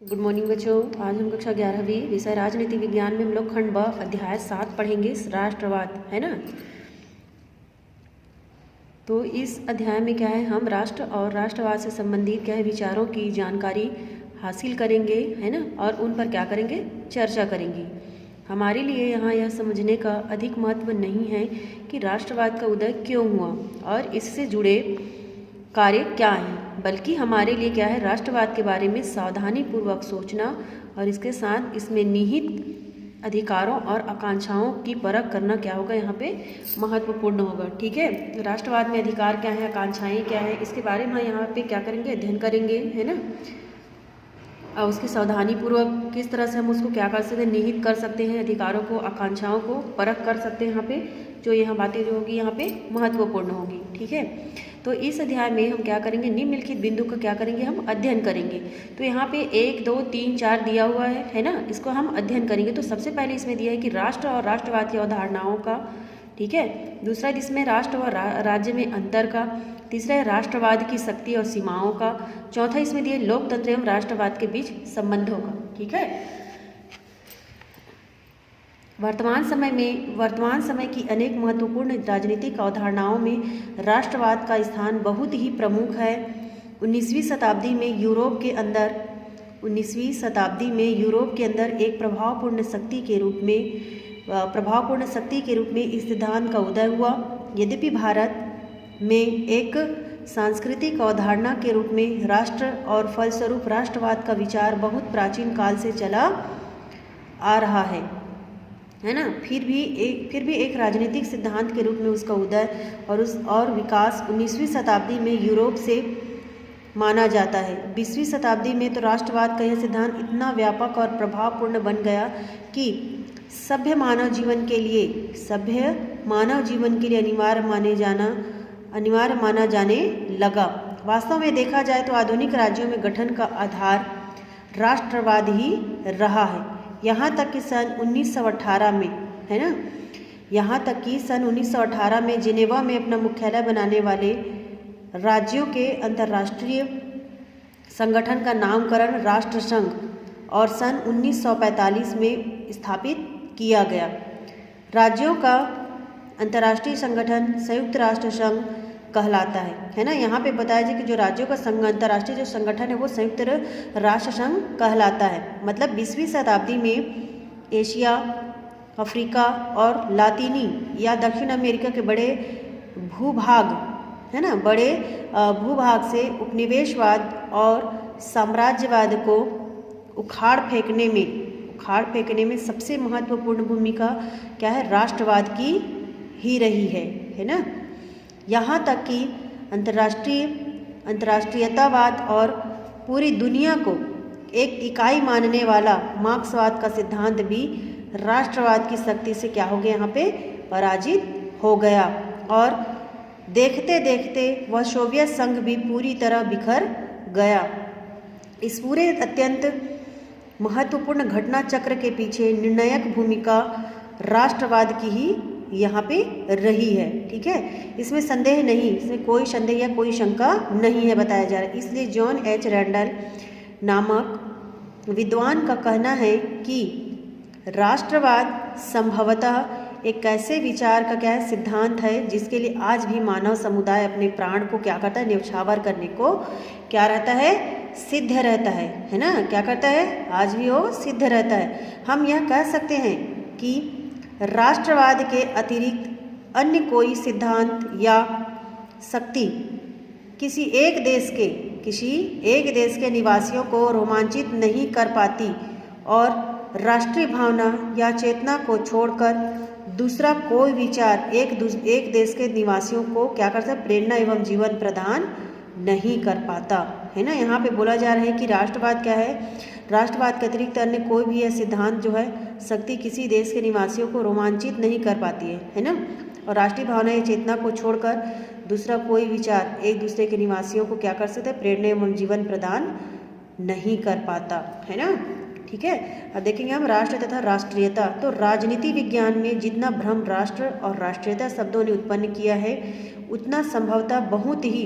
Good morning बच्चों। आज हम कक्षा 11वीं विषय राजनीति विज्ञान में हम लोग खंड ब अध्याय 7 पढ़ेंगे, राष्ट्रवाद, है ना। तो इस अध्याय में क्या है, हम राष्ट्र और राष्ट्रवाद से संबंधित क्या है विचारों की जानकारी हासिल करेंगे, है ना, और उन पर क्या करेंगे, चर्चा करेंगे। हमारे लिए यहाँ यह समझने का अधिक महत्व नहीं है कि राष्ट्रवाद का उदय क्यों हुआ और इससे जुड़े कार्य क्या हैं, बल्कि हमारे लिए क्या है, राष्ट्रवाद के बारे में सावधानी पूर्वक सोचना और इसके साथ इसमें निहित अधिकारों और आकांक्षाओं की परख करना क्या होगा, यहाँ पे महत्वपूर्ण होगा। ठीक है, राष्ट्रवाद में अधिकार क्या है, आकांक्षाएं क्या है, इसके बारे में यहाँ पे क्या करेंगे, अध्ययन करेंगे, है ना। और उसकी सावधानी पूर्वक किस तरह से हम उसको क्या कर सकते हैं, निहित कर सकते हैं, अधिकारों को, आकांक्षाओं को परख कर सकते हैं। यहाँ पे जो यहाँ बातें जो होगी यहाँ पे महत्वपूर्ण होगी। ठीक है, तो इस अध्याय में हम क्या करेंगे, निम्नलिखित बिंदु का क्या करेंगे, हम अध्ययन करेंगे। तो यहाँ पे 1, 2, 3, 4 दिया हुआ है ना, इसको हम अध्ययन करेंगे। तो सबसे पहले इसमें दिया है कि राष्ट्र और राष्ट्रवाद की अवधारणाओं का, ठीक है। दूसरा इसमें राष्ट्र और राज्य में अंतर का। तीसरा है राष्ट्रवाद की शक्ति और सीमाओं का। चौथा इसमें दिया लोकतंत्र एवं राष्ट्रवाद के बीच संबंधों का। ठीक है, वर्तमान समय की अनेक महत्वपूर्ण राजनीतिक अवधारणाओं में राष्ट्रवाद का स्थान बहुत ही प्रमुख है। 19वीं शताब्दी में यूरोप के अंदर एक प्रभावपूर्ण शक्ति के रूप में इस सिद्धांत का उदय हुआ। यद्यपि भारत में एक सांस्कृतिक अवधारणा के रूप में राष्ट्र और फलस्वरूप राष्ट्रवाद का विचार बहुत प्राचीन काल से चला आ रहा है ना। फिर भी एक राजनीतिक सिद्धांत के रूप में उसका उदय और विकास 19वीं शताब्दी में यूरोप से माना जाता है। 20वीं शताब्दी में तो राष्ट्रवाद का यह सिद्धांत इतना व्यापक और प्रभावपूर्ण बन गया कि सभ्य मानव जीवन के लिए अनिवार्य माना जाने लगा। वास्तव में देखा जाए तो आधुनिक राज्यों में गठन का आधार राष्ट्रवाद ही रहा है। यहाँ तक कि सन 1918 में, है ना, यहाँ तक कि सन 1918 में जिनेवा में अपना मुख्यालय बनाने वाले राज्यों के अंतर्राष्ट्रीय संगठन का नामकरण राष्ट्रसंघ और सन 1945 में स्थापित किया गया। राज्यों का अंतर्राष्ट्रीय संगठन संयुक्त राष्ट्र संघ कहलाता है ना। यहाँ पे बताया जाए कि जो राज्यों का अंतर्राष्ट्रीय जो संगठन है वो संयुक्त राष्ट्र संघ कहलाता है। मतलब 20वीं शताब्दी में एशिया, अफ्रीका और लातीनी या दक्षिण अमेरिका के बड़े भूभाग, है ना, बड़े भूभाग से उपनिवेशवाद और साम्राज्यवाद को उखाड़ फेंकने में सबसे महत्वपूर्ण भूमिका क्या है, राष्ट्रवाद की ही रही है ना। यहाँ तक कि अंतर्राष्ट्रीयतावाद और पूरी दुनिया को एक इकाई मानने वाला मार्क्सवाद का सिद्धांत भी राष्ट्रवाद की शक्ति से क्या हो गया, यहाँ पे पराजित हो गया। और देखते देखते वह सोवियत संघ भी पूरी तरह बिखर गया। इस पूरे अत्यंत महत्वपूर्ण घटना चक्र के पीछे निर्णायक भूमिका राष्ट्रवाद की ही यहाँ पे रही है। ठीक है, इसमें संदेह नहीं, इसमें कोई संदेह या कोई शंका नहीं है, बताया जा रहा है। इसलिए जॉन एच रैंडल नामक विद्वान का कहना है कि राष्ट्रवाद संभवतः एक ऐसे विचार का क्या है, सिद्धांत है जिसके लिए आज भी मानव समुदाय अपने प्राण को क्या करता है, न्यौछावर करने को क्या रहता है, सिद्ध रहता है ना। क्या करता है, आज भी वो सिद्ध रहता है। हम यह कह सकते हैं कि राष्ट्रवाद के अतिरिक्त अन्य कोई सिद्धांत या शक्ति किसी एक देश के निवासियों को रोमांचित नहीं कर पाती और राष्ट्रीय भावना या चेतना को छोड़कर दूसरा कोई विचार एक देश के निवासियों को क्या कर सकता, प्रेरणा एवं जीवन प्रदान नहीं कर पाता, है ना। यहाँ पे बोला जा रहा है कि राष्ट्रवाद क्या है, राष्ट्रवाद के अतिरिक्त अन्य कोई भी यह सिद्धांत जो है शक्ति किसी देश के निवासियों को रोमांचित नहीं कर पाती है ना। और राष्ट्रीय भावना या चेतना को छोड़कर दूसरा कोई विचार एक दूसरे के निवासियों को क्या कर सकता है, प्रेरणा एवं जीवन प्रदान नहीं कर पाता, है ना। ठीक है, अब देखेंगे हम राष्ट्र तथा राष्ट्रीयता। तो राजनीति विज्ञान में जितना भ्रम राष्ट्र और राष्ट्रीयता शब्दों ने उत्पन्न किया है उतना संभवतः बहुत ही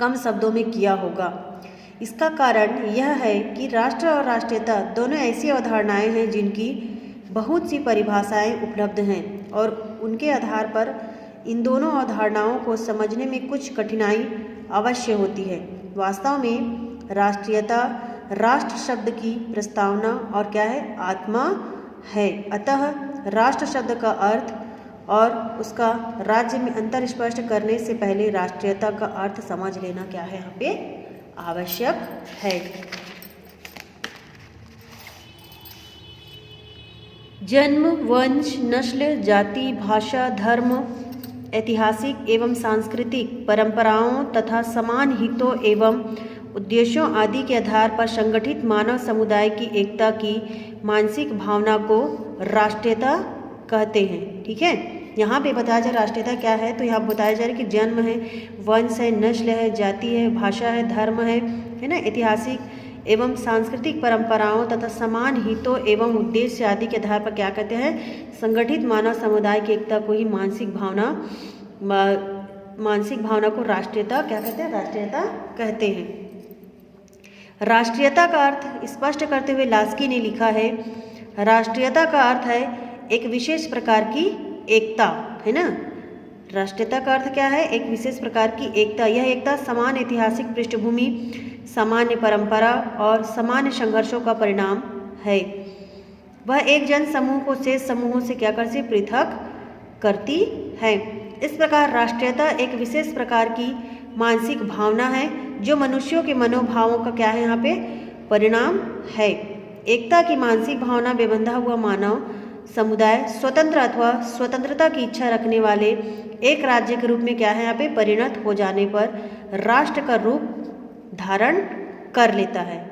कम शब्दों में किया होगा। इसका कारण यह है कि राष्ट्र और राष्ट्रीयता दोनों ऐसी अवधारणाएं हैं जिनकी बहुत सी परिभाषाएं उपलब्ध हैं और उनके आधार पर इन दोनों अवधारणाओं को समझने में कुछ कठिनाई अवश्य होती है। वास्तव में राष्ट्रीयता राष्ट्र शब्द की प्रस्तावना और क्या है, आत्मा है। अतः राष्ट्र शब्द का अर्थ और उसका राज्य में अंतर स्पष्ट करने से पहले राष्ट्रीयता का अर्थ समझ लेना क्या है, यहाँ पे आवश्यक है। जन्म, वंश, नस्ल, जाति, भाषा, धर्म, ऐतिहासिक एवं सांस्कृतिक परंपराओं तथा समान हितों एवं उद्देश्यों आदि के आधार पर संगठित मानव समुदाय की एकता की मानसिक भावना को राष्ट्रीयता कहते हैं। ठीक है, यहाँ पे बताया जा राष्ट्रीयता क्या है, तो यहाँ बताया जा रहा है कि जन्म है, वंश है, नस्ल है, जाति है, भाषा है, धर्म है ना, ऐतिहासिक एवं सांस्कृतिक परंपराओं तथा समान हितों एवं उद्देश्य आदि के आधार पर क्या कहते हैं, संगठित मानव समुदाय की एकता को ही मानसिक भावना को राष्ट्रीयता क्या कहते हैं, राष्ट्रीयता कहते हैं। राष्ट्रीयता का अर्थ स्पष्ट करते हुए लास्की ने लिखा है, राष्ट्रीयता का अर्थ है एक विशेष प्रकार की एकता, है ना। राष्ट्रीयता का अर्थ क्या है, एक विशेष प्रकार की एकता। यह एकता समान ऐतिहासिक पृष्ठभूमि, सामान्य परंपरा और सामान्य संघर्षों का परिणाम है। वह एक जन समूह को शेष समूहों से क्या करती, पृथक करती है। इस प्रकार राष्ट्रीयता एक विशेष प्रकार की मानसिक भावना है जो मनुष्यों के मनोभावों का क्या है, यहाँ पे परिणाम है। एकता की मानसिक भावना में बंधा हुआ मानव समुदाय स्वतंत्र अथवा स्वतंत्रता की इच्छा रखने वाले एक राज्य के रूप में क्या है, यहाँ पे परिणत हो जाने पर राष्ट्र का रूप धारण कर लेता है।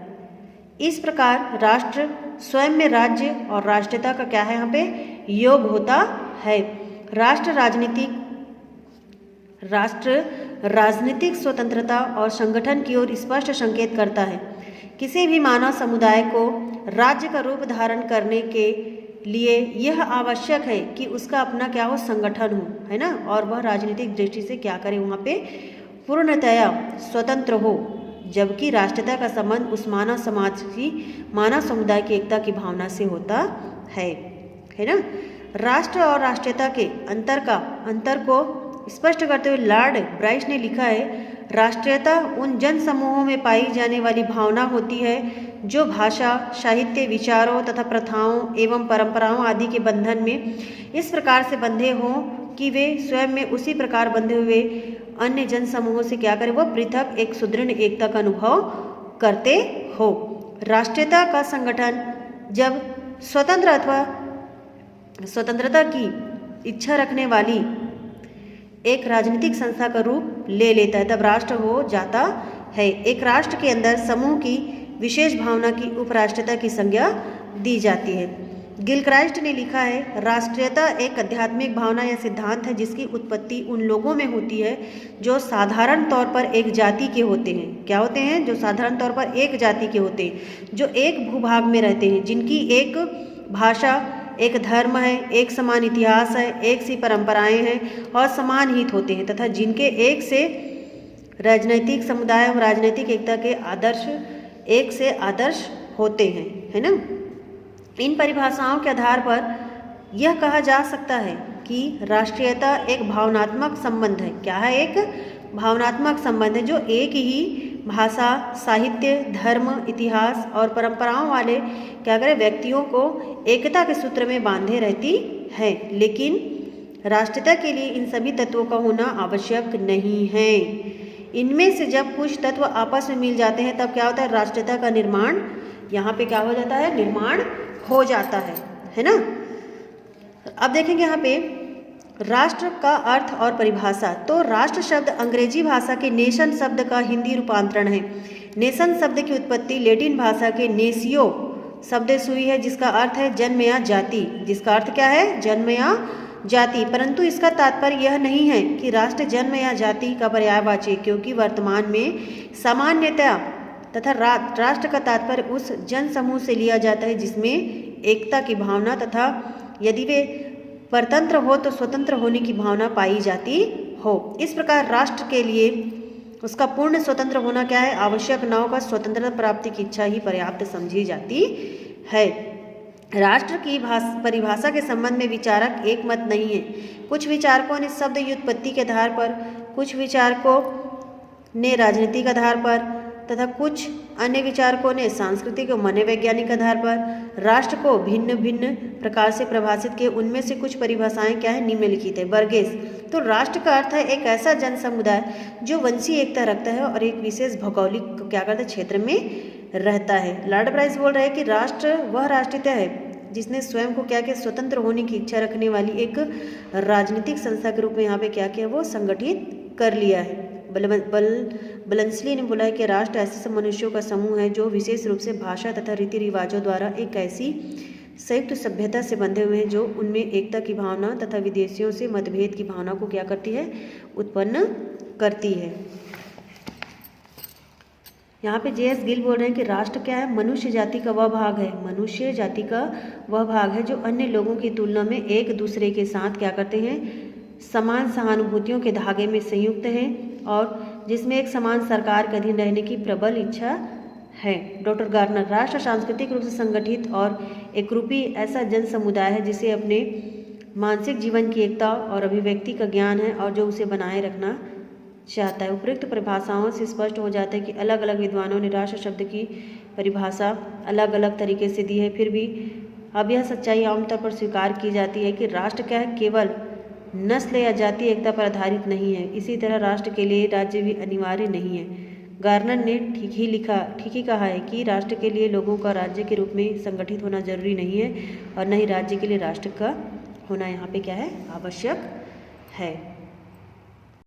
इस प्रकार राष्ट्र स्वयं में राज्य और राष्ट्रीयता का क्या है, यहाँ पे योग होता है। राष्ट्र राजनीतिक स्वतंत्रता और संगठन की ओर स्पष्ट संकेत करता है। किसी भी मानव समुदाय को राज्य का रूप धारण करने के लिए यह आवश्यक है कि उसका अपना क्या हो, संगठन हो, है ना, और वह राजनीतिक दृष्टि से क्या करे, वहाँ पे पूर्णतया स्वतंत्र हो। जबकि राष्ट्रीयता का संबंध उस मानव समाज की, मानव समुदाय की एकता की भावना से होता है ना। राष्ट्र और राष्ट्रीयता के अंतर को स्पष्ट करते हुए लॉर्ड ब्राइस ने लिखा है, राष्ट्रीयता उन जन समूहों में पाई जाने वाली भावना होती है जो भाषा, साहित्य, विचारों तथा प्रथाओं एवं परंपराओं आदि के बंधन में इस प्रकार से बंधे हों कि वे स्वयं में उसी प्रकार बंधे हुए अन्य जन समूहों से क्या करें, वह पृथक एक सुदृढ़ एकता का अनुभव करते हो। राष्ट्रीयता का संगठन जब स्वतंत्र अथवा स्वतंत्रता की इच्छा रखने वाली एक राजनीतिक संस्था का रूप ले लेता है, तब राष्ट्र हो जाता है। एक राष्ट्र के अंदर समूह की विशेष भावना की उपराष्ट्रीयता की संज्ञा दी जाती है। गिलक्राइस्ट ने लिखा है, राष्ट्रीयता एक आध्यात्मिक भावना या सिद्धांत है जिसकी उत्पत्ति उन लोगों में होती है जो साधारण तौर पर एक जाति के होते हैं। क्या होते हैं, जो साधारण तौर पर एक जाति के होते हैं, जो एक भूभाग में रहते हैं, जिनकी एक भाषा, एक धर्म है, एक समान इतिहास है, एक सी परंपराएं हैं और समान हित होते हैं, तथा जिनके एक से राजनैतिक समुदाय और राजनीतिक एकता के आदर्श होते हैं, है ना। इन परिभाषाओं के आधार पर यह कहा जा सकता है कि राष्ट्रीयता एक भावनात्मक संबंध है। क्या है, एक भावनात्मक संबंध है जो एक ही भाषा, साहित्य, धर्म, इतिहास और परंपराओं वाले क्या करें, व्यक्तियों को एकता के सूत्र में बांधे रहती है। लेकिन राष्ट्रीयता के लिए इन सभी तत्वों का होना आवश्यक नहीं है। इनमें से जब कुछ तत्व आपस में मिल जाते हैं तब क्या होता है, राष्ट्रीयता का निर्माण यहाँ पे क्या हो जाता है, निर्माण हो जाता है ना। अब देखेंगे यहाँ पे राष्ट्र का अर्थ और परिभाषा। तो राष्ट्र शब्द अंग्रेजी भाषा के नेशन शब्द का हिंदी रूपांतरण है। नेशन शब्द की उत्पत्ति लैटिन भाषा के नेसियो शब्द से हुई है, जिसका अर्थ है जन्म या जाति। जिसका अर्थ क्या है, जन्म या जाति। परंतु इसका तात्पर्य यह नहीं है कि राष्ट्र जन्म या जाति का पर्यायवाची, क्योंकि वर्तमान में सामान्यतया तथा राष्ट्र का तात्पर्य उस जन समूह से लिया जाता है जिसमें एकता की भावना तथा यदि वे परतंत्र हो तो स्वतंत्र होने की भावना पाई जाती हो। इस प्रकार राष्ट्र के लिए उसका पूर्ण स्वतंत्र होना क्या है, आवश्यक न होकर स्वतंत्रता प्राप्ति की इच्छा ही पर्याप्त समझी जाती है। राष्ट्र की परिभाषा के संबंध में विचारक एक मत नहीं है। कुछ विचारकों ने शब्द व्युत्पत्ति के आधार पर, कुछ विचारकों ने राजनीतिक आधार पर तथा कुछ अन्य विचारकों ने सांस्कृतिक और मनोवैज्ञानिक आधार पर राष्ट्र को भिन्न भिन्न प्रकार से परिभाषित किए। उनमें से कुछ परिभाषाएं क्या है, निम्नलिखित है। बर्गेस, तो राष्ट्र का अर्थ है एक ऐसा जन समुदाय जो वंशीय एकता रखता है और एक विशेष भौगोलिक क्या करता है, क्षेत्र में रहता है। लॉर्ड ब्राइस बोल रहे हैं कि राष्ट्र वह राष्ट्रीयता है जिसने स्वयं को क्या किया, स्वतंत्र होने की इच्छा रखने वाली एक राजनीतिक संस्था के रूप में यहाँ पे क्या किया, वो संगठित कर लिया है। बलंसली ने बोला है कि राष्ट्र ऐसे मनुष्यों का समूह है जो विशेष रूप से भाषा तथा रीति रिवाजों द्वारा एक ऐसी संयुक्त सभ्यता से बंधे हुए हैं जो उनमें एकता की भावना तथा विदेशियों से मतभेद की भावना को क्या करती है, उत्पन्न करती है। यहाँ पे जे.एस. गिल बोल रहे हैं कि राष्ट्र क्या है, मनुष्य जाति का वह भाग है, मनुष्य जाति का वह भाग है जो अन्य लोगों की तुलना में एक दूसरे के साथ क्या करते हैं, समान सहानुभूतियों के धागे में संयुक्त है और जिसमें एक समान सरकार के अधीन रहने की प्रबल इच्छा है। डॉक्टर गार्नर, राष्ट्र सांस्कृतिक रूप से संगठित और एकरूपी ऐसा जन समुदाय है जिसे अपने मानसिक जीवन की एकता और अभिव्यक्ति का ज्ञान है और जो उसे बनाए रखना चाहता है। उपयुक्त परिभाषाओं से स्पष्ट हो जाता है कि अलग अलग विद्वानों ने राष्ट्र शब्द की परिभाषा अलग अलग तरीके से दी है, फिर भी अब यह सच्चाई आमतौर पर स्वीकार की जाती है कि राष्ट्र क्या है, केवल नस्ल या जातीय एकता पर आधारित नहीं है। इसी तरह राष्ट्र के लिए राज्य भी अनिवार्य नहीं है। गार्नर ने ठीक ही कहा है कि राष्ट्र के लिए लोगों का राज्य के रूप में संगठित होना जरूरी नहीं है और न ही राज्य के लिए राष्ट्र का होना यहाँ पे क्या है, आवश्यक है।